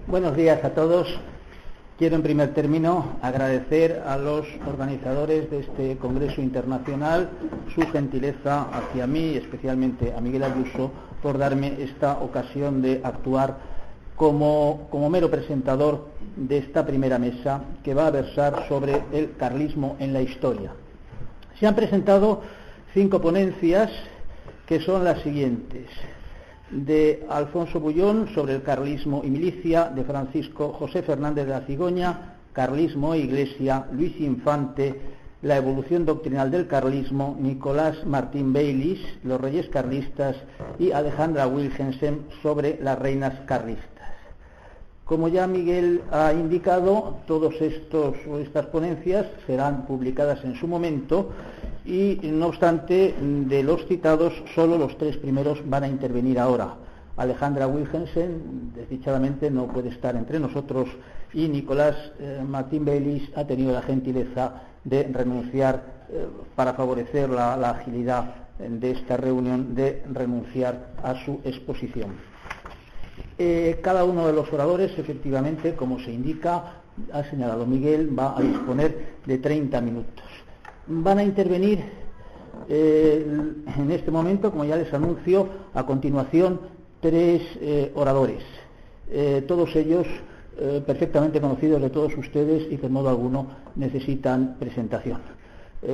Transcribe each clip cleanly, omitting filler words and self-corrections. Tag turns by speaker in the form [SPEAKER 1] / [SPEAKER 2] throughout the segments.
[SPEAKER 1] Buenos días a todos. Quiero en primer término agradecer a los organizadores de este Congreso Internacional su gentileza hacia mí, especialmente a Miguel Ayuso, por darme esta ocasión de actuar como mero presentador de esta primera mesa que va a versar sobre el carlismo en la historia. Se han presentado 5 ponencias que son las siguientes: de Alfonso Bullón sobre el carlismo y milicia, de Francisco José Fernández de la Cigoña, carlismo e iglesia, Luis Infante, la evolución doctrinal del carlismo, Nicolás Martín Baylis, los reyes carlistas, y Alejandra Wilhelmsen sobre las reinas carlistas. Como ya Miguel ha indicado, estas ponencias serán publicadas en su momento y, no obstante, de los citados, solo los 3 primeros van a intervenir ahora. Alejandra Wilhelmsen, desdichadamente, no puede estar entre nosotros, y Nicolás Martín Baylis ha tenido la gentileza de renunciar, para favorecer la agilidad de esta reunión, de renunciar a su exposición. Cada uno de los oradores, efectivamente, como se indica, ha señalado Miguel, va a disponer de 30 minutos. Van a intervenir en este momento, como ya les anuncio, a continuación 3 oradores, todos ellos perfectamente conocidos de todos ustedes y que en modo alguno necesitan presentación.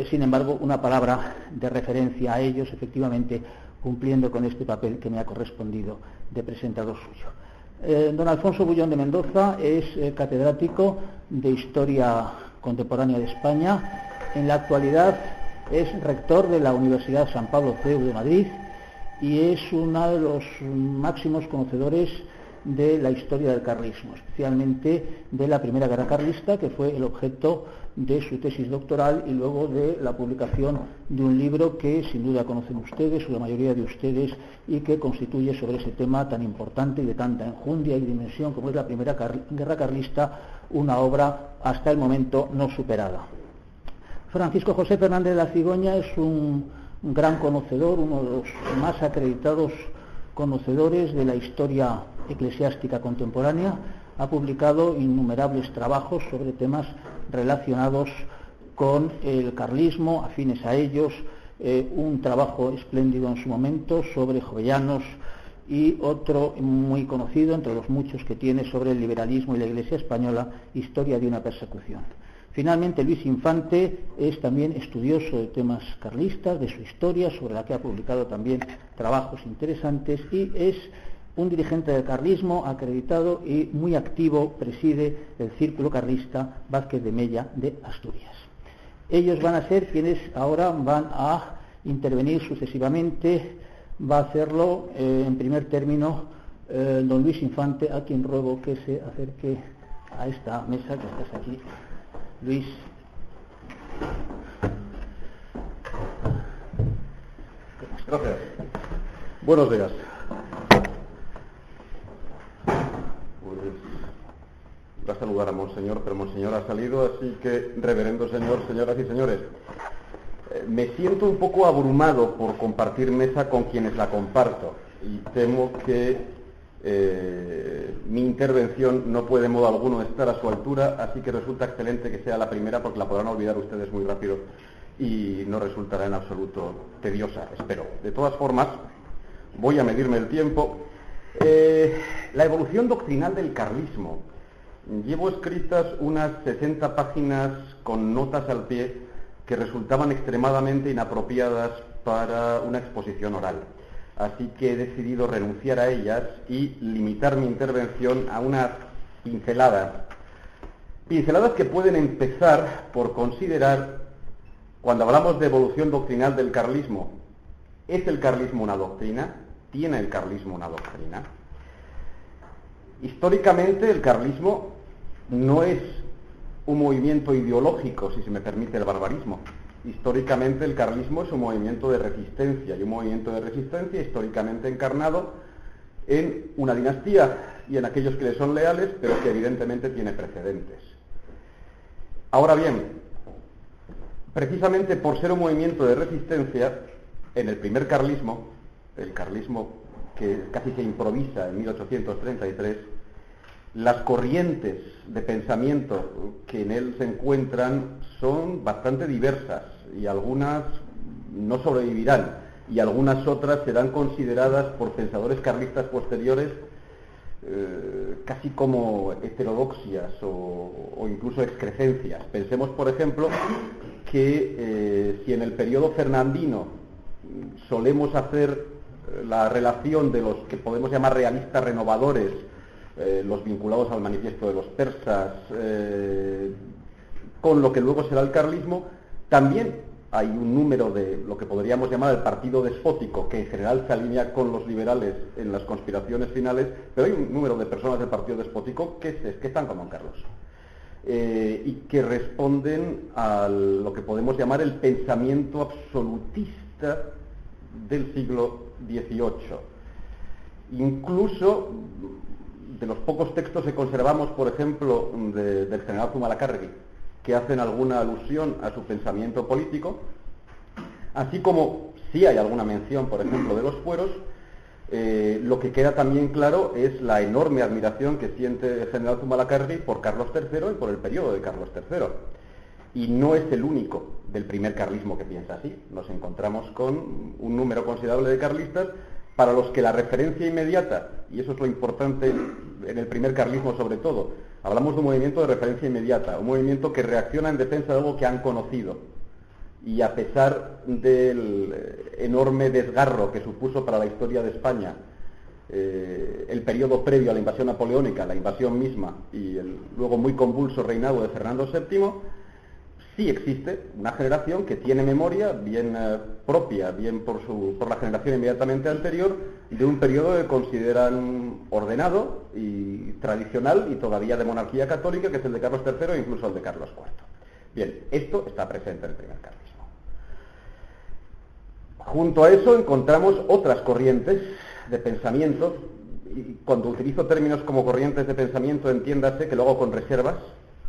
[SPEAKER 1] Sin embargo, una palabra de referencia a ellos, efectivamente, cumpliendo con este papel que me ha correspondido de presentador suyo. Don Alfonso Bullón de Mendoza es catedrático de Historia Contemporánea de España. En la actualidad es rector de la Universidad San Pablo CEU de Madrid y es uno de los máximos conocedores de la historia del carlismo, especialmente de la Primera Guerra Carlista, que fue el objeto de su tesis doctoral, y luego de la publicación de un libro que sin duda conocen ustedes, o la mayoría de ustedes, y que constituye sobre ese tema tan importante y de tanta enjundia y dimensión como es la Primera Guerra Carlista, una obra hasta el momento no superada. Francisco José Fernández de la Cigoña es un gran conocedor, uno de los más acreditados conocedores de la historia eclesiástica contemporánea. Ha publicado innumerables trabajos sobre temas relacionados con el carlismo, afines a ellos, un trabajo espléndido en su momento sobre Jovellanos, y otro muy conocido entre los muchos que tiene sobre el liberalismo y la Iglesia española, Historia de una persecución. Finalmente, Luis Infante es también estudioso de temas carlistas, de su historia, sobre la que ha publicado también trabajos interesantes, y es un dirigente del carlismo acreditado y muy activo, preside el Círculo Carlista Vázquez de Mella de Asturias. Ellos van a ser quienes ahora van a intervenir sucesivamente. Va a hacerlo en primer término don Luis Infante, a quien ruego que se acerque a esta mesa que estás aquí. Luis.
[SPEAKER 2] Gracias. Buenos días. Pues voy a saludar a Monseñor, pero Monseñor ha salido, así que, reverendo señor, señoras y señores, me siento un poco abrumado por compartir mesa con quienes la comparto, y temo que mi intervención no puede de modo alguno estar a su altura, así que resulta excelente que sea la primera, porque la podrán olvidar ustedes muy rápido y no resultará en absoluto tediosa, espero. De todas formas, voy a medirme el tiempo. La evolución doctrinal del carlismo. Llevo escritas unas 60 páginas con notas al pie que resultaban extremadamente inapropiadas para una exposición oral. Así que he decidido renunciar a ellas y limitar mi intervención a unas pinceladas que pueden empezar por considerar, cuando hablamos de evolución doctrinal del carlismo, ¿es el carlismo una doctrina? ¿Tiene el carlismo una doctrina? Históricamente el carlismo no es un movimiento ideológico, si se me permite el barbarismo. Históricamente el carlismo es un movimiento de resistencia, y un movimiento de resistencia históricamente encarnado en una dinastía y en aquellos que le son leales, pero que evidentemente tiene precedentes. Ahora bien, precisamente por ser un movimiento de resistencia, en el primer carlismo, el carlismo que casi se improvisa en 1833, Las corrientes de pensamiento que en él se encuentran son bastante diversas y algunas no sobrevivirán y algunas otras serán consideradas por pensadores carlistas posteriores casi como heterodoxias o incluso excrecencias. Pensemos, por ejemplo, que si en el periodo fernandino solemos hacer la relación de los que podemos llamar realistas renovadores, los vinculados al manifiesto de los persas, con lo que luego será el carlismo, también hay un número de lo que podríamos llamar el partido despótico, que en general se alinea con los liberales en las conspiraciones finales, pero hay un número de personas del partido despótico que están con Don Carlos y que responden a lo que podemos llamar el pensamiento absolutista del siglo XVIII. Incluso de los pocos textos que conservamos, por ejemplo, del general Zumalacárregui, que hacen alguna alusión a su pensamiento político, así como sí hay alguna mención, por ejemplo, de los fueros, lo que queda también claro es la enorme admiración que siente el general Zumalacárregui por Carlos III y por el periodo de Carlos III. Y no es el único del primer carlismo que piensa así. Nos encontramos con un número considerable de carlistas para los que la referencia inmediata, y eso es lo importante en el primer carlismo sobre todo, hablamos de un movimiento de referencia inmediata, un movimiento que reacciona en defensa de algo que han conocido. Y a pesar del enorme desgarro que supuso para la historia de España el periodo previo a la invasión napoleónica, la invasión misma y el luego muy convulso reinado de Fernando VII, sí existe una generación que tiene memoria, bien propia, bien por la generación inmediatamente anterior, de un periodo que consideran ordenado y tradicional y todavía de monarquía católica, que es el de Carlos III e incluso el de Carlos IV. Bien, esto está presente en el primer carlismo. Junto a eso encontramos otras corrientes de pensamiento, y cuando utilizo términos como corrientes de pensamiento, entiéndase que lo hago con reservas,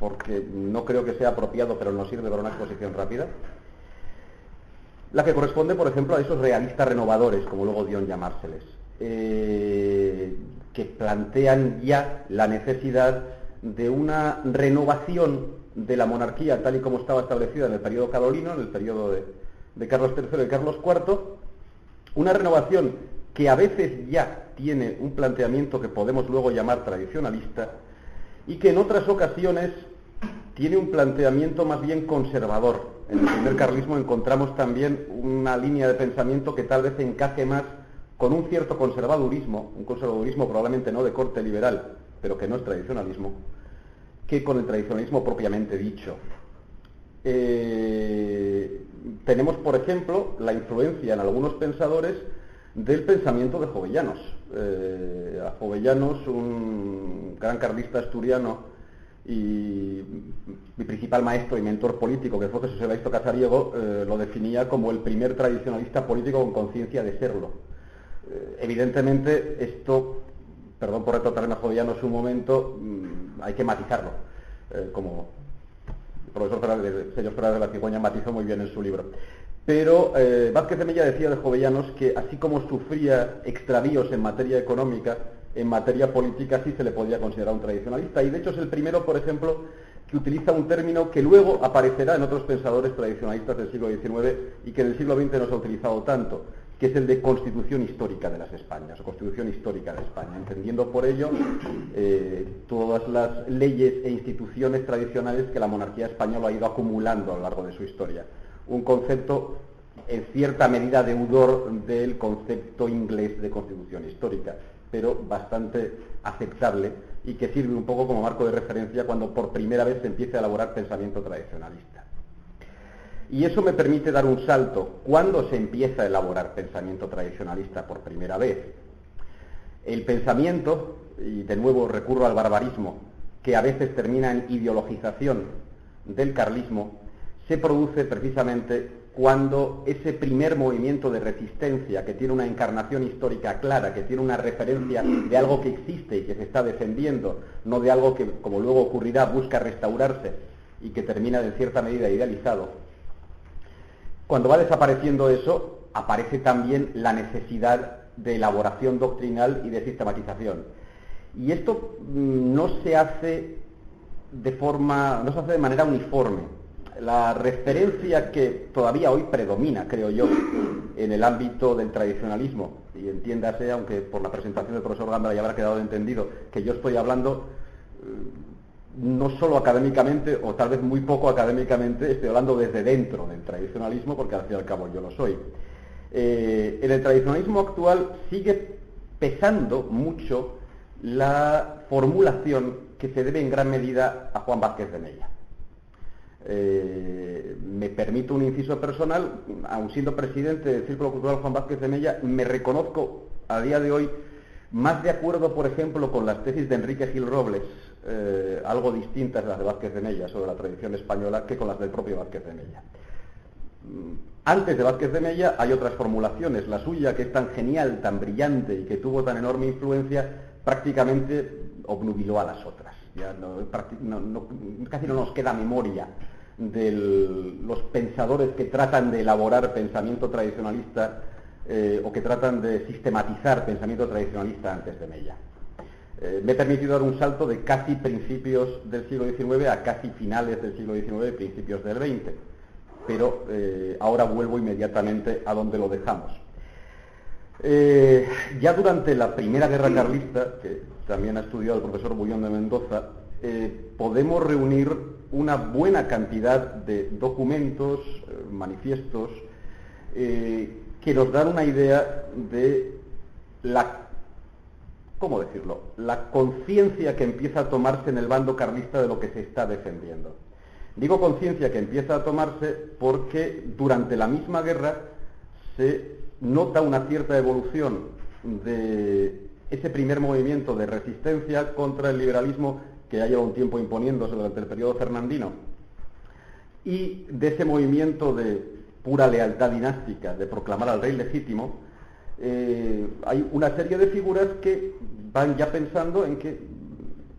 [SPEAKER 2] porque no creo que sea apropiado, pero nos sirve para una exposición rápida. La que corresponde, por ejemplo, a esos realistas renovadores, como luego dio en llamárseles, que plantean ya la necesidad de una renovación de la monarquía tal y como estaba establecida en el periodo carolino, en el periodo de Carlos III y Carlos IV, una renovación que a veces ya tiene un planteamiento que podemos luego llamar tradicionalista y que en otras ocasiones tiene un planteamiento más bien conservador. En el primer carlismo encontramos también una línea de pensamiento que tal vez encaje más con un cierto conservadurismo, un conservadurismo probablemente no de corte liberal, pero que no es tradicionalismo, que con el tradicionalismo propiamente dicho. Tenemos, por ejemplo, la influencia en algunos pensadores del pensamiento de Jovellanos. A Jovellanos, un gran carlista asturiano y mi principal maestro y mentor político, que fue Jesús Evaristo Casariego, lo definía como el primer tradicionalista político con conciencia de serlo. Evidentemente, esto, perdón por retratarme a Jovellanos un momento, hay que matizarlo, como el profesor señor Fernández de la Cigüeña matizó muy bien en su libro. Pero Vázquez de Mella decía de Jovellanos que así como sufría extravíos en materia económica, en materia política sí se le podía considerar un tradicionalista, y de hecho es el primero, por ejemplo, que utiliza un término que luego aparecerá en otros pensadores tradicionalistas del siglo XIX y que en el siglo XX no se ha utilizado tanto, que es el de constitución histórica de las Españas, o constitución histórica de España, entendiendo por ello todas las leyes e instituciones tradicionales que la monarquía española ha ido acumulando a lo largo de su historia. Un concepto en cierta medida deudor del concepto inglés de constitución histórica, pero bastante aceptable y que sirve un poco como marco de referencia cuando por primera vez se empieza a elaborar pensamiento tradicionalista. Y eso me permite dar un salto. ¿Cuándo se empieza a elaborar pensamiento tradicionalista por primera vez? El pensamiento, y de nuevo recurro al barbarismo, que a veces termina en ideologización del carlismo, se produce precisamente cuando ese primer movimiento de resistencia, que tiene una encarnación histórica clara, que tiene una referencia de algo que existe y que se está defendiendo, no de algo que, como luego ocurrirá, busca restaurarse y que termina en cierta medida idealizado. Cuando va desapareciendo eso, aparece también la necesidad de elaboración doctrinal y de sistematización. Y esto no se hace de manera uniforme. La referencia que todavía hoy predomina, creo yo, en el ámbito del tradicionalismo, y entiéndase, aunque por la presentación del profesor Gándara ya habrá quedado entendido, que yo estoy hablando no solo académicamente, o tal vez muy poco académicamente, estoy hablando desde dentro del tradicionalismo, porque al fin y al cabo yo lo soy. En el tradicionalismo actual sigue pesando mucho la formulación que se debe en gran medida a Juan Vázquez de Mella. Me permito un inciso personal, aun siendo presidente del Círculo Cultural Juan Vázquez de Mella, me reconozco a día de hoy más de acuerdo, por ejemplo, con las tesis de Enrique Gil Robles, algo distintas de las de Vázquez de Mella sobre la tradición española, que con las del propio Vázquez de Mella. Antes de Vázquez de Mella hay otras formulaciones, la suya, que es tan genial, tan brillante y que tuvo tan enorme influencia, prácticamente obnubiló a las otras. Ya casi no nos queda memoria de los pensadores que tratan de elaborar pensamiento tradicionalista o que tratan de sistematizar pensamiento tradicionalista antes de Mella. Me he permitido dar un salto de casi principios del siglo XIX a casi finales del siglo XIX, principios del XX, pero ahora vuelvo inmediatamente a donde lo dejamos. Ya durante la Primera Guerra Carlista, que también ha estudiado el profesor Bullón de Mendoza, podemos reunir una buena cantidad de documentos, manifiestos, que nos dan una idea de ¿cómo decirlo?, la conciencia que empieza a tomarse en el bando carlista de lo que se está defendiendo. Digo conciencia que empieza a tomarse porque durante la misma guerra se nota una cierta evolución de ese primer movimiento de resistencia contra el liberalismo que ya lleva un tiempo imponiéndose durante el periodo fernandino, y de ese movimiento de pura lealtad dinástica, de proclamar al rey legítimo. Hay una serie de figuras que van ya pensando en que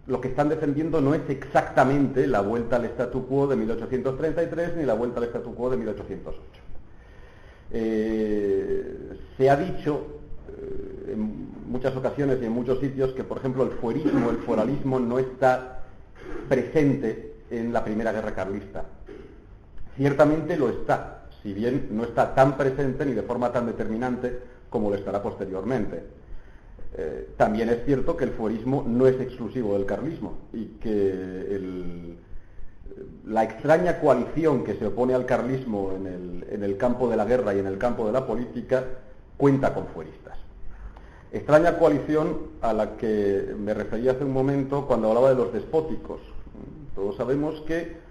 [SPEAKER 2] lo que están defendiendo no es exactamente la vuelta al statu quo de 1833 ni la vuelta al statu quo de 1808. Se ha dicho en muchas ocasiones y en muchos sitios que, por ejemplo, el fuerismo, el foralismo no está presente en la Primera Guerra Carlista. Ciertamente lo está, si bien no está tan presente ni de forma tan determinante como lo estará posteriormente. También es cierto que el fuerismo no es exclusivo del carlismo y que la extraña coalición que se opone al carlismo en el campo de la guerra y en el campo de la política cuenta con fueristas. Extraña coalición a la que me refería hace un momento cuando hablaba de los despóticos. Todos sabemos que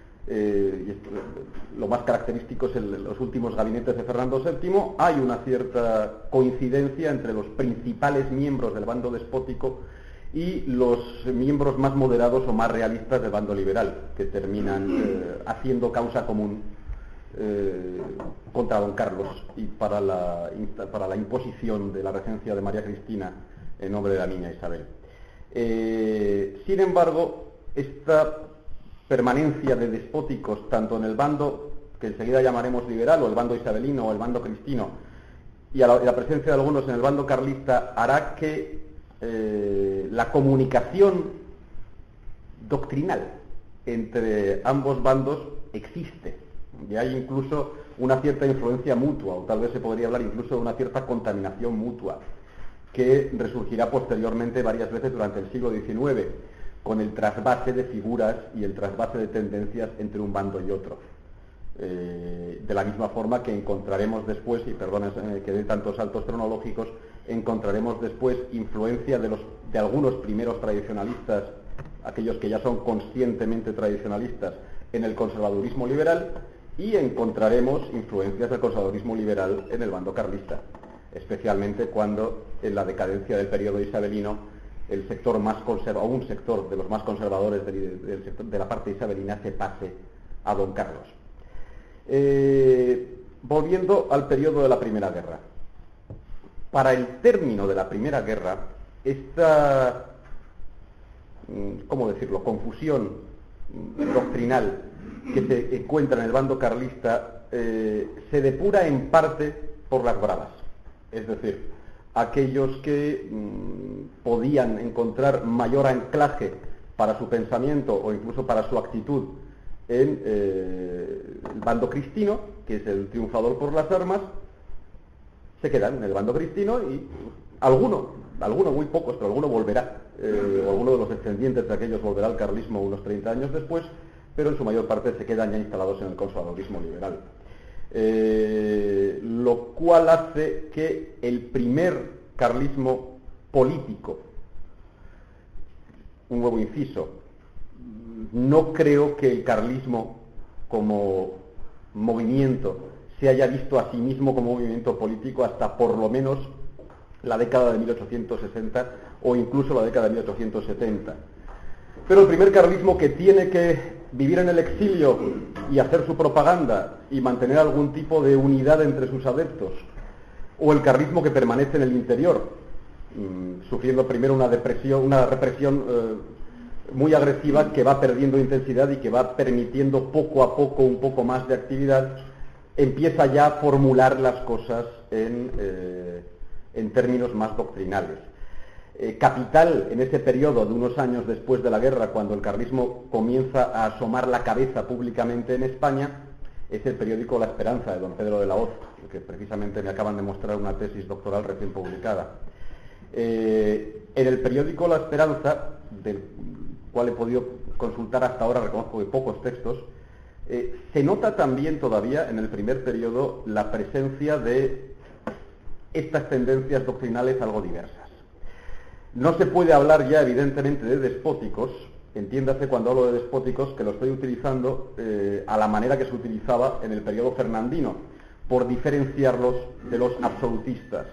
[SPEAKER 2] lo más característico es los últimos gabinetes de Fernando VII. Hay una cierta coincidencia entre los principales miembros del bando despótico y los miembros más moderados o más realistas del bando liberal, que terminan haciendo causa común contra don Carlos y para la imposición de la regencia de María Cristina en nombre de la niña Isabel. Sin embargo, esta permanencia de despóticos tanto en el bando que enseguida llamaremos liberal, o el bando isabelino, o el bando cristino, y la presencia de algunos en el bando carlista, hará que la comunicación doctrinal entre ambos bandos existe, y hay incluso una cierta influencia mutua, o tal vez se podría hablar incluso de una cierta contaminación mutua, que resurgirá posteriormente varias veces durante el siglo XIX, con el trasvase de figuras y el trasvase de tendencias entre un bando y otro. De la misma forma que encontraremos después, y perdonen que dé tantos saltos cronológicos, encontraremos después influencia de algunos primeros tradicionalistas, aquellos que ya son conscientemente tradicionalistas, en el conservadurismo liberal, y encontraremos influencias del conservadurismo liberal en el bando carlista, especialmente cuando en la decadencia del periodo isabelino el sector más conservador, o un sector de los más conservadores de la parte isabelina, se pase a don Carlos. Volviendo al periodo de la Primera Guerra. Para el término de la Primera Guerra, esta, ¿cómo decirlo?, confusión doctrinal que se encuentra en el bando carlista se depura en parte por las bravas. Es decir, aquellos que podían encontrar mayor anclaje para su pensamiento o incluso para su actitud en el bando cristino, que es el triunfador por las armas, se quedan en el bando cristino y alguno, muy pocos, pero alguno volverá, o alguno de los descendientes de aquellos volverá al carlismo unos 30 años después, pero en su mayor parte se quedan ya instalados en el conservadurismo liberal. Lo cual hace que el primer carlismo político, un nuevo inciso, no creo que el carlismo como movimiento se haya visto a sí mismo como movimiento político hasta por lo menos la década de 1860 o incluso la década de 1870. Pero el primer carlismo que tiene que vivir en el exilio y hacer su propaganda y mantener algún tipo de unidad entre sus adeptos, o el carlismo que permanece en el interior, sufriendo primero una represión muy agresiva que va perdiendo intensidad y que va permitiendo poco a poco un poco más de actividad, empieza ya a formular las cosas en términos más doctrinales. Capital en ese periodo de unos años después de la guerra, cuando el carlismo comienza a asomar la cabeza públicamente en España, es el periódico La Esperanza, de don Pedro de la Hoz, que precisamente me acaban de mostrar una tesis doctoral recién publicada. En el periódico La Esperanza, del cual he podido consultar hasta ahora, reconozco que pocos textos, se nota también todavía en el primer periodo la presencia de estas tendencias doctrinales algo diversas. No se puede hablar ya evidentemente de despóticos, entiéndase cuando hablo de despóticos que lo estoy utilizando a la manera que se utilizaba en el periodo fernandino, por diferenciarlos de los absolutistas.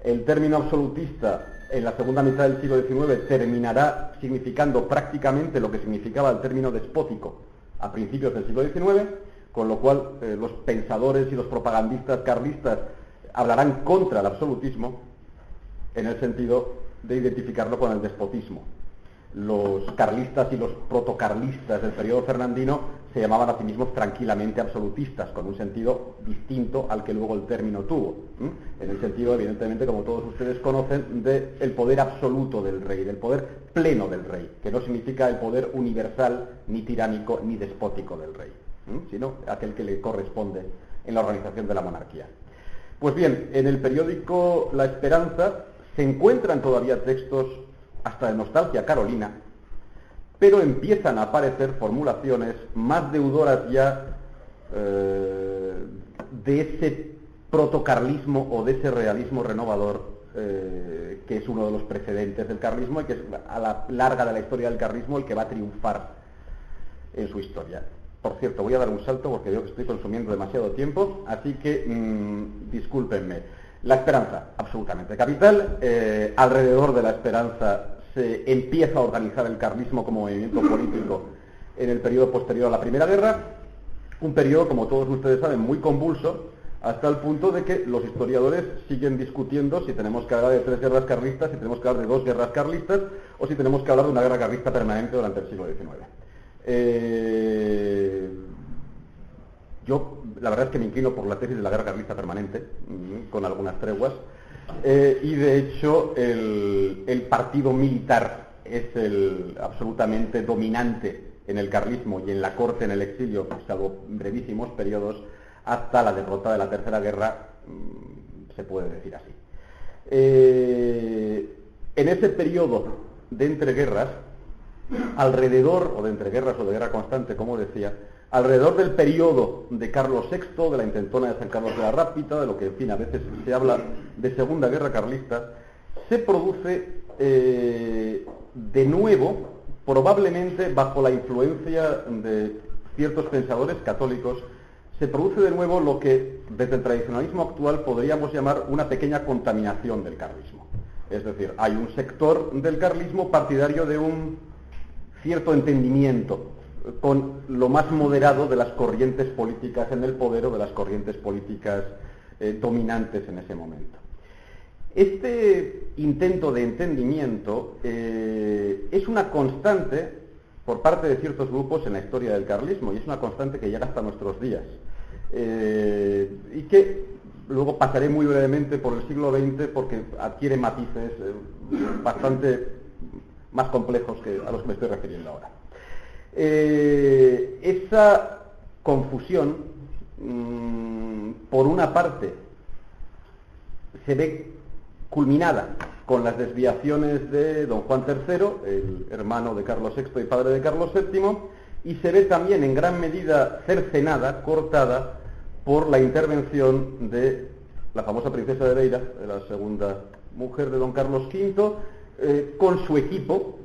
[SPEAKER 2] El término absolutista en la segunda mitad del siglo XIX terminará significando prácticamente lo que significaba el término despótico a principios del siglo XIX, con lo cual los pensadores y los propagandistas carlistas hablarán contra el absolutismo en el sentido de identificarlo con el despotismo. Los carlistas y los protocarlistas del periodo fernandino se llamaban a sí mismos tranquilamente absolutistas, con un sentido distinto al que luego el término tuvo, en el sentido, evidentemente, como todos ustedes conocen, del poder absoluto del rey, del poder pleno del rey, que no significa el poder universal, ni tiránico, ni despótico del rey, sino aquel que le corresponde en la organización de la monarquía. Pues bien, en el periódico La Esperanza se encuentran todavía textos hasta de nostalgia carolina, pero empiezan a aparecer formulaciones más deudoras ya de ese protocarlismo o de ese realismo renovador que es uno de los precedentes del carlismo y que es a la larga de la historia del carlismo el que va a triunfar en su historia. Por cierto, voy a dar un salto porque veo que estoy consumiendo demasiado tiempo, así que discúlpenme. La Esperanza, absolutamente capital. Alrededor de La Esperanza se empieza a organizar el carlismo como movimiento político en el periodo posterior a la Primera Guerra, un periodo, como todos ustedes saben, muy convulso, hasta el punto de que los historiadores siguen discutiendo si tenemos que hablar de 3 guerras carlistas, si tenemos que hablar de 2 guerras carlistas, o si tenemos que hablar de una guerra carlista permanente durante el siglo XIX. Yo, la verdad es que me inclino por la tesis de la guerra carlista permanente, con algunas treguas, y de hecho el partido militar es el absolutamente dominante en el carlismo y en la corte en el exilio, salvo brevísimos periodos, hasta la derrota de la Tercera Guerra, se puede decir así. En ese periodo de entreguerras, alrededor, o de entreguerras o de guerra constante, como decía, alrededor del periodo de Carlos VI, de la intentona de San Carlos de la Rápita, de lo que, en fin, a veces se habla de Segunda Guerra Carlista, se produce de nuevo, probablemente bajo la influencia de ciertos pensadores católicos, se produce de nuevo lo que desde el tradicionalismo actual podríamos llamar una pequeña contaminación del carlismo. Es decir, hay un sector del carlismo partidario de un cierto entendimiento con lo más moderado de las corrientes políticas en el poder o de las corrientes políticas dominantes en ese momento. Este intento de entendimiento es una constante por parte de ciertos grupos en la historia del carlismo y es una constante que llega hasta nuestros días y que luego pasaré muy brevemente por el siglo XX porque adquiere matices bastante más complejos que a los que me estoy refiriendo ahora. Esa confusión, por una parte, se ve culminada con las desviaciones de don Juan III, el hermano de Carlos VI y padre de Carlos VII, y se ve también en gran medida cercenada, cortada, por la intervención de la famosa princesa de Beira, la segunda mujer de don Carlos V, con su equipo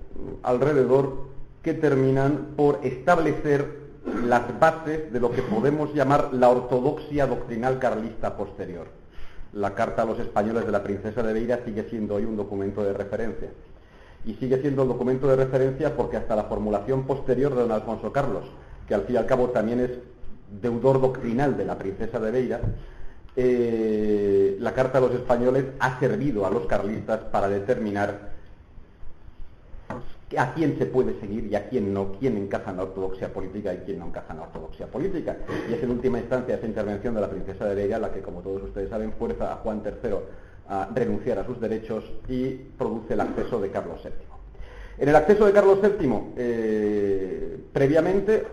[SPEAKER 2] alrededor, que terminan por establecer las bases de lo que podemos llamar la ortodoxia doctrinal carlista posterior. La carta a los españoles de la princesa de Beira sigue siendo hoy un documento de referencia. Y sigue siendo un documento de referencia porque hasta la formulación posterior de don Alfonso Carlos, que al fin y al cabo también es deudor doctrinal de la princesa de Beira, la carta a los españoles ha servido a los carlistas para determinar a quién se puede seguir y a quién no, quién encaja en la ortodoxia política y quién no encaja en la ortodoxia política. Y es en última instancia esa intervención de la princesa de Beira la que, como todos ustedes saben, fuerza a Juan III a renunciar a sus derechos y produce el acceso de Carlos VII. En el acceso de Carlos VII, previamente,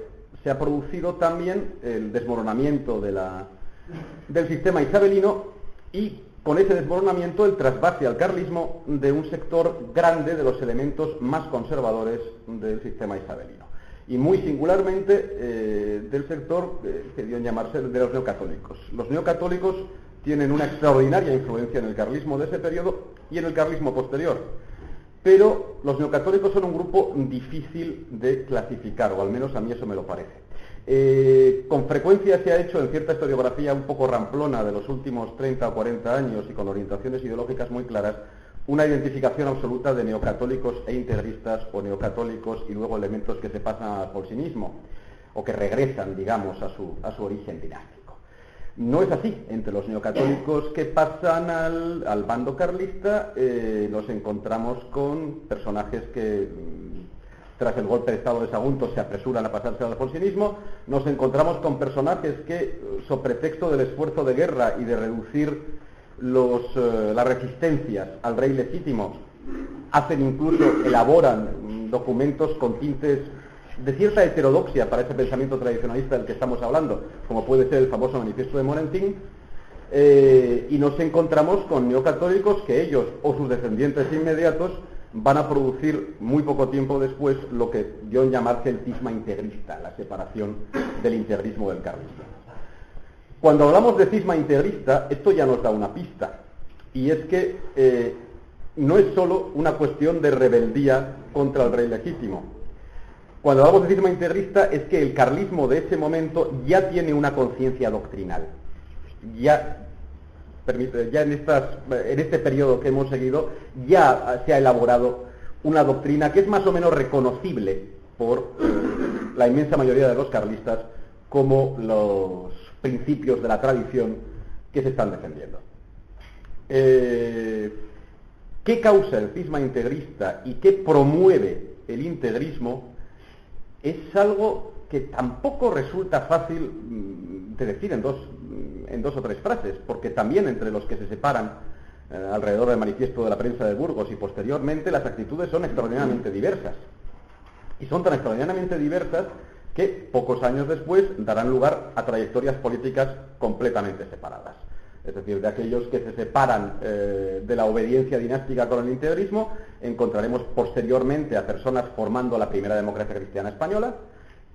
[SPEAKER 2] se ha producido también el desmoronamiento del sistema isabelino y con ese desmoronamiento el trasvase al carlismo de un sector grande de los elementos más conservadores del sistema isabelino. Y muy singularmente del sector que dio en llamarse de los neocatólicos. Los neocatólicos tienen una extraordinaria influencia en el carlismo de ese periodo y en el carlismo posterior. Pero los neocatólicos son un grupo difícil de clasificar, o al menos a mí eso me lo parece. Con frecuencia se ha hecho en cierta historiografía un poco ramplona de los últimos 30 o 40 años y con orientaciones ideológicas muy claras, una identificación absoluta de neocatólicos e integristas o neocatólicos y luego elementos que se pasan al bolsinismo o que regresan, digamos, a su origen dinástico. No es así. Entre los neocatólicos que pasan al bando carlista nos encontramos con personajes que tras el golpe de Estado de Sagunto se apresuran a pasarse al alfonsinismo. Nos encontramos con personajes que, sobre pretexto del esfuerzo de guerra y de reducir las resistencias al rey legítimo, elaboran documentos con tintes de cierta heterodoxia para ese pensamiento tradicionalista del que estamos hablando, como puede ser el famoso manifiesto de Morentín, y nos encontramos con neocatólicos que ellos o sus descendientes inmediatos van a producir muy poco tiempo después lo que dio en llamarse el cisma integrista, la separación del integrismo del carlismo. Cuando hablamos de cisma integrista, esto ya nos da una pista, y es que no es solo una cuestión de rebeldía contra el rey legítimo. Cuando hablamos de cisma integrista es que el carlismo de ese momento ya tiene una conciencia doctrinal. Ya en este periodo que hemos seguido, ya se ha elaborado una doctrina que es más o menos reconocible por la inmensa mayoría de los carlistas como los principios de la tradición que se están defendiendo. ¿Qué causa el cisma integrista y qué promueve el integrismo? Es algo que tampoco resulta fácil de decir en dos o tres frases, porque también entre los que se separan alrededor del manifiesto de la prensa de Burgos y posteriormente las actitudes son extraordinariamente diversas. Y son tan extraordinariamente diversas que pocos años después darán lugar a trayectorias políticas completamente separadas. Es decir, de aquellos que se separan de la obediencia dinástica con el integrismo, encontraremos posteriormente a personas formando la primera democracia cristiana española,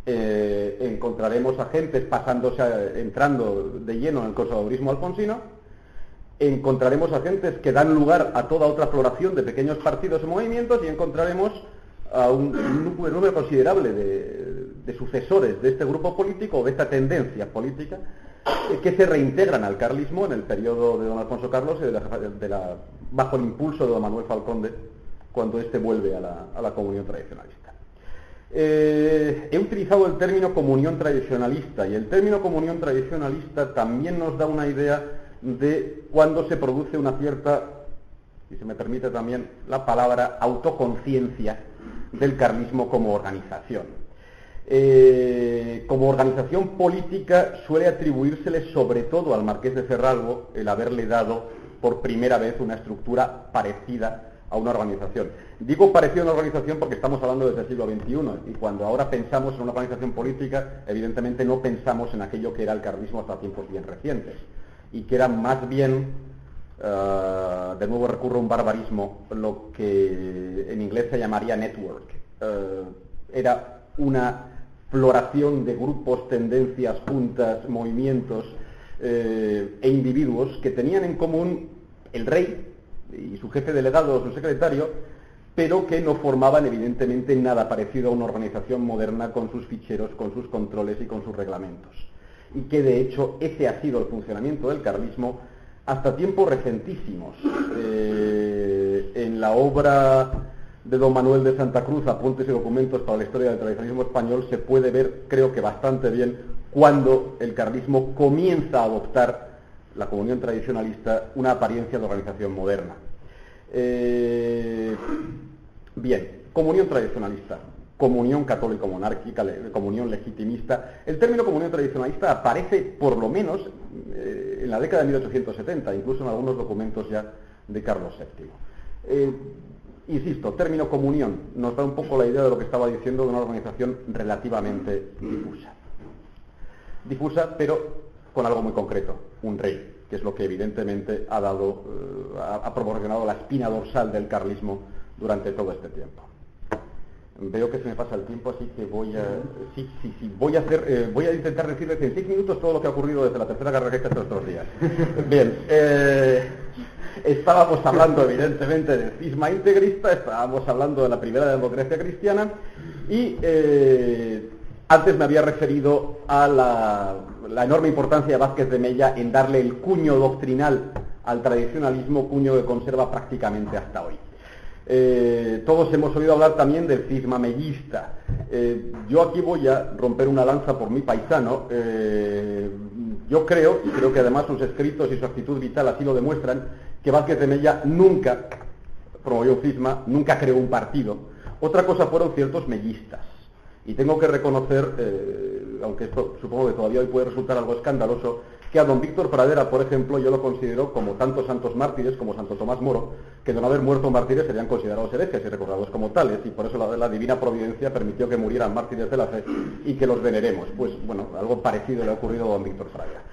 [SPEAKER 2] encontraremos a gentes entrando de lleno en el conservadurismo alfonsino, encontraremos a gentes que dan lugar a toda otra floración de pequeños partidos y movimientos, y encontraremos a un número considerable de sucesores de este grupo político o de esta tendencia política que se reintegran al carlismo en el periodo de don Alfonso Carlos y bajo el impulso de don Manuel Falconde, cuando éste vuelve a la comunión tradicionalista. He utilizado el término comunión tradicionalista, y el término comunión tradicionalista también nos da una idea de cuándo se produce una cierta, si se me permite también la palabra, autoconciencia del carlismo como organización. Como organización política suele atribuírsele sobre todo al Marqués de Cerralbo el haberle dado por primera vez una estructura parecida a una organización. Digo parecida a una organización porque estamos hablando desde el siglo XXI y cuando ahora pensamos en una organización política, evidentemente no pensamos en aquello que era el carlismo hasta tiempos bien recientes y que era más bien, de nuevo recurro a un barbarismo, lo que en inglés se llamaría network. Era una floración de grupos, tendencias, juntas, movimientos e individuos que tenían en común el rey y su jefe delegado o su secretario, pero que no formaban evidentemente nada parecido a una organización moderna con sus ficheros, con sus controles y con sus reglamentos. Y que de hecho ese ha sido el funcionamiento del carlismo hasta tiempos recentísimos. En la obra de don Manuel de Santa Cruz, Apuntes y documentos para la historia del tradicionalismo español, se puede ver, creo que bastante bien, cuando el carlismo comienza a adoptar la comunión tradicionalista una apariencia de organización moderna. Bien, comunión tradicionalista, comunión católico-monárquica, comunión legitimista. El término comunión tradicionalista aparece por lo menos en la década de 1870, incluso en algunos documentos ya de Carlos VII. Insisto, término comunión nos da un poco la idea de lo que estaba diciendo, de una organización relativamente difusa. Difusa, pero con algo muy concreto, un rey, que es lo que evidentemente ha proporcionado la espina dorsal del carlismo durante todo este tiempo. Veo que se me pasa el tiempo, así que voy a intentar decirles en 6 minutos todo lo que ha ocurrido desde la Tercera Guerra Carlista hasta estos días. Bien, estábamos hablando evidentemente del cisma integrista, estábamos hablando de la primera democracia cristiana y antes me había referido a la enorme importancia de Vázquez de Mella en darle el cuño doctrinal al tradicionalismo, cuño que conserva prácticamente hasta hoy. Todos hemos oído hablar también del cisma mellista. Yo aquí voy a romper una lanza por mi paisano. Yo creo, y creo que además sus escritos y su actitud vital así lo demuestran, que Vázquez de Mella nunca promovió un cisma, nunca creó un partido. Otra cosa fueron ciertos mellistas. Y tengo que reconocer, aunque esto supongo que todavía hoy puede resultar algo escandaloso, que a don Víctor Pradera, por ejemplo, yo lo considero como tantos santos mártires, como Santo Tomás Moro, que de no haber muerto mártires serían considerados herejes y recordados como tales, y por eso la divina providencia permitió que murieran mártires de la fe y que los veneremos. Pues bueno, algo parecido le ha ocurrido a don Víctor Pradera.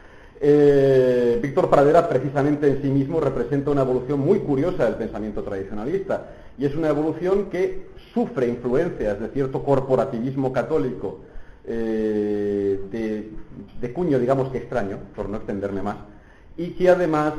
[SPEAKER 2] Víctor Pradera precisamente en sí mismo representa una evolución muy curiosa del pensamiento tradicionalista, y es una evolución que sufre influencias de cierto corporativismo católico, de cuño, digamos que extraño, por no extenderme más, y que además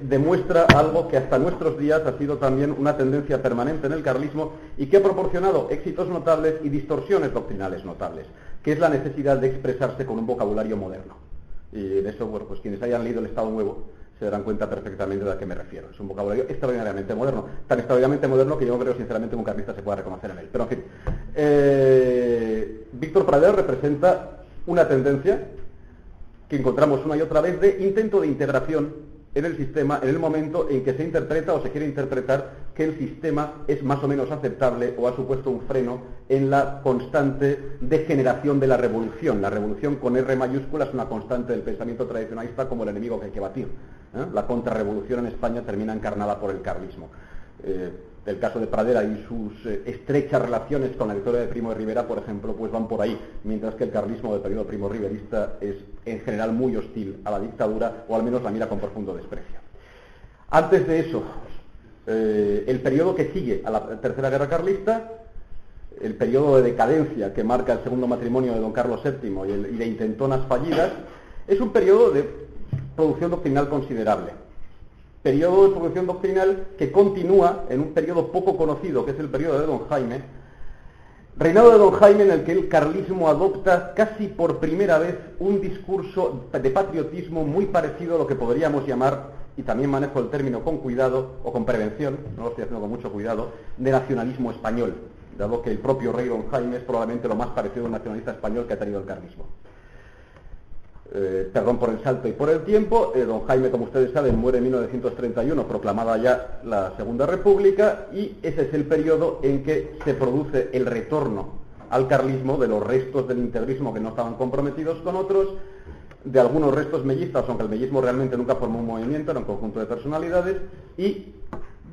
[SPEAKER 2] demuestra algo que hasta nuestros días ha sido también una tendencia permanente en el carlismo y que ha proporcionado éxitos notables y distorsiones doctrinales notables, que es la necesidad de expresarse con un vocabulario moderno. Y de eso, bueno, pues quienes hayan leído el Estado Nuevo se darán cuenta perfectamente de a qué me refiero. Es un vocabulario extraordinariamente moderno, tan extraordinariamente moderno que yo no creo sinceramente que un carlista se pueda reconocer en él. Pero en fin, Víctor Pradera representa una tendencia que encontramos una y otra vez de intento de integración en el sistema en el momento en que se interpreta o se quiere interpretar que el sistema es más o menos aceptable o ha supuesto un freno en la constante degeneración de la revolución. La revolución con R mayúscula es una constante del pensamiento tradicionalista como el enemigo que hay que batir. La contrarrevolución en España termina encarnada por el carlismo. El caso de Pradera y sus estrechas relaciones con la victoria de Primo de Rivera, por ejemplo, pues van por ahí, mientras que el carlismo del periodo primo-riverista es en general muy hostil a la dictadura, o al menos la mira con profundo desprecio. Antes de eso, el periodo que sigue a la Tercera Guerra Carlista, el periodo de decadencia que marca el segundo matrimonio de don Carlos VII y de intentonas fallidas, es un periodo de producción doctrinal considerable. Periodo de producción doctrinal que continúa en un periodo poco conocido, que es el periodo de don Jaime, reinado de don Jaime, en el que el carlismo adopta casi por primera vez un discurso de patriotismo muy parecido a lo que podríamos llamar, y también manejo el término con cuidado o con prevención, no lo estoy haciendo con mucho cuidado, de nacionalismo español, dado que el propio rey don Jaime es probablemente lo más parecido a un nacionalista español que ha tenido el carlismo. Perdón por el salto y por el tiempo, don Jaime, como ustedes saben, muere en 1931, proclamada ya la Segunda República, y ese es el periodo en que se produce el retorno al carlismo de los restos del integrismo que no estaban comprometidos con otros, de algunos restos mellistas, aunque el mellismo realmente nunca formó un movimiento, era un conjunto de personalidades, y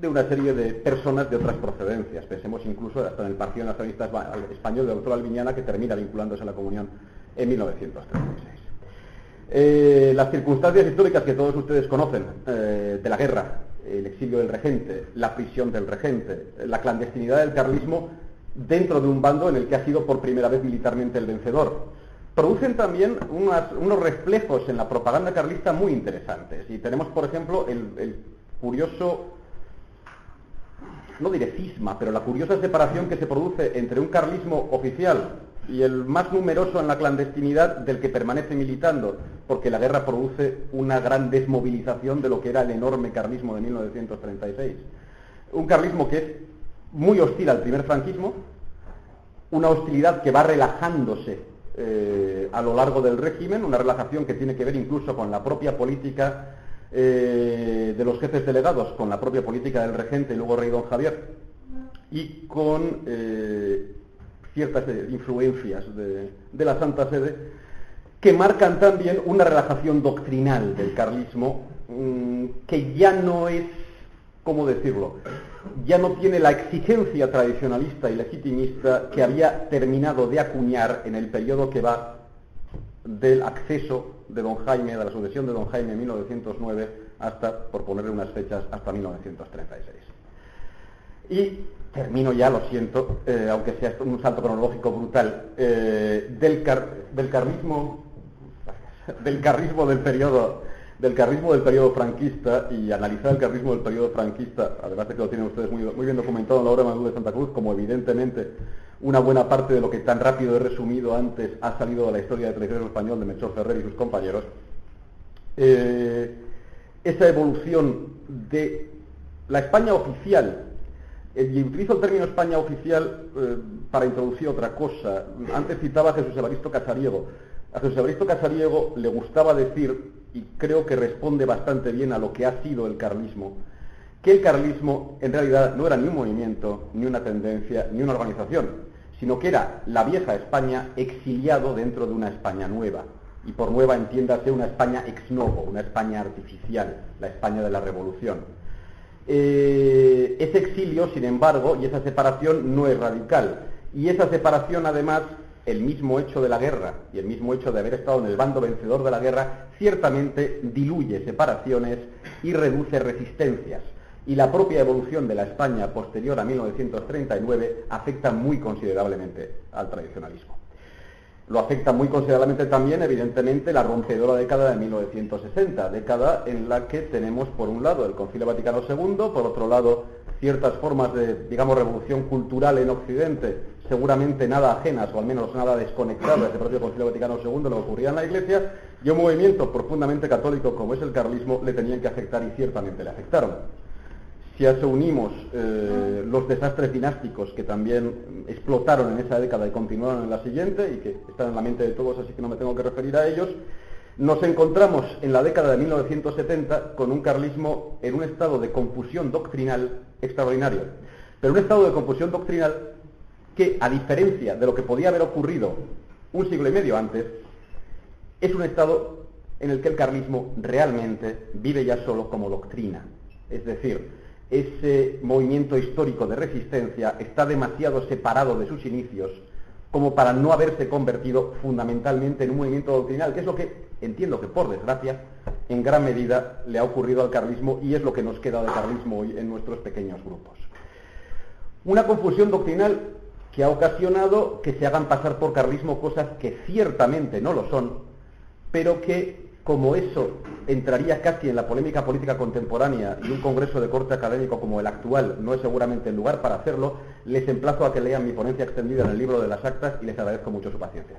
[SPEAKER 2] de una serie de personas de otras procedencias. Pensemos incluso hasta en el Partido Nacionalista Español del doctor Albiñana, que termina vinculándose a la Comunión en 1936. Las circunstancias históricas que todos ustedes conocen, de la guerra, el exilio del regente, la prisión del regente, la clandestinidad del carlismo dentro de un bando en el que ha sido por primera vez militarmente el vencedor, producen también unos reflejos en la propaganda carlista muy interesantes. Y tenemos, por ejemplo, el curioso, no diré cisma, pero la curiosa separación que se produce entre un carlismo oficial y el más numeroso en la clandestinidad del que permanece militando, porque la guerra produce una gran desmovilización de lo que era el enorme carlismo de 1936. Un carlismo que es muy hostil al primer franquismo, una hostilidad que va relajándose a lo largo del régimen, una relajación que tiene que ver incluso con la propia política de los jefes delegados, con la propia política del regente y luego rey don Javier, y con ciertas influencias de la Santa Sede, que marcan también una relajación doctrinal del carlismo, que ya no es, ¿cómo decirlo?, ya no tiene la exigencia tradicionalista y legitimista que había terminado de acuñar en el periodo que va del acceso de don Jaime, de la sucesión de don Jaime en 1909 hasta, por ponerle unas fechas, hasta 1936. Y termino ya, lo siento, aunque sea un salto cronológico brutal, del carlismo del periodo franquista, y analizar el carlismo del periodo franquista, además de que lo tienen ustedes muy bien documentado en la obra de Manuel de Santa Cruz, como evidentemente una buena parte de lo que tan rápido he resumido antes ha salido de la historia de televisión español de Melchor Ferrer y sus compañeros. Esa evolución de la España oficial, y utilizo el término España oficial para introducir otra cosa. Antes citaba a Jesús Evaristo Casariego. A Jesús Evaristo Casariego le gustaba decir, y creo que responde bastante bien a lo que ha sido el carlismo, que el carlismo en realidad no era ni un movimiento, ni una tendencia, ni una organización, sino que era la vieja España exiliado dentro de una España nueva. Y por nueva entiéndase una España ex novo, una España artificial, la España de la Revolución. Ese exilio, sin embargo, y esa separación no es radical. Y esa separación, además, el mismo hecho de la guerra y el mismo hecho de haber estado en el bando vencedor de la guerra, ciertamente diluye separaciones y reduce resistencias. Y la propia evolución de la España posterior a 1939 afecta muy considerablemente al tradicionalismo. Lo afecta muy considerablemente también, evidentemente, la rompedora década de 1960, década en la que tenemos, por un lado, el Concilio Vaticano II, por otro lado, ciertas formas de, digamos, revolución cultural en Occidente, seguramente nada ajenas, o al menos nada desconectadas del propio Concilio Vaticano II, lo que ocurría en la Iglesia, y un movimiento profundamente católico como es el carlismo le tenían que afectar, y ciertamente le afectaron. Si a eso unimos los desastres dinásticos que también explotaron en esa década y continuaron en la siguiente, y que están en la mente de todos, así que no me tengo que referir a ellos, nos encontramos en la década de 1970 con un carlismo en un estado de confusión doctrinal extraordinario. Pero un estado de confusión doctrinal que, a diferencia de lo que podía haber ocurrido un siglo y medio antes, es un estado en el que el carlismo realmente vive ya solo como doctrina. Es decir, ese movimiento histórico de resistencia está demasiado separado de sus inicios como para no haberse convertido fundamentalmente en un movimiento doctrinal, que es lo que, entiendo que por desgracia, en gran medida le ha ocurrido al carlismo, y es lo que nos queda de carlismo hoy en nuestros pequeños grupos. Una confusión doctrinal que ha ocasionado que se hagan pasar por carlismo cosas que ciertamente no lo son, pero que, como eso entraría casi en la polémica política contemporánea, y un congreso de corte académico como el actual no es seguramente el lugar para hacerlo, les emplazo a que lean mi ponencia extendida en el libro de las actas, y les agradezco mucho su paciencia.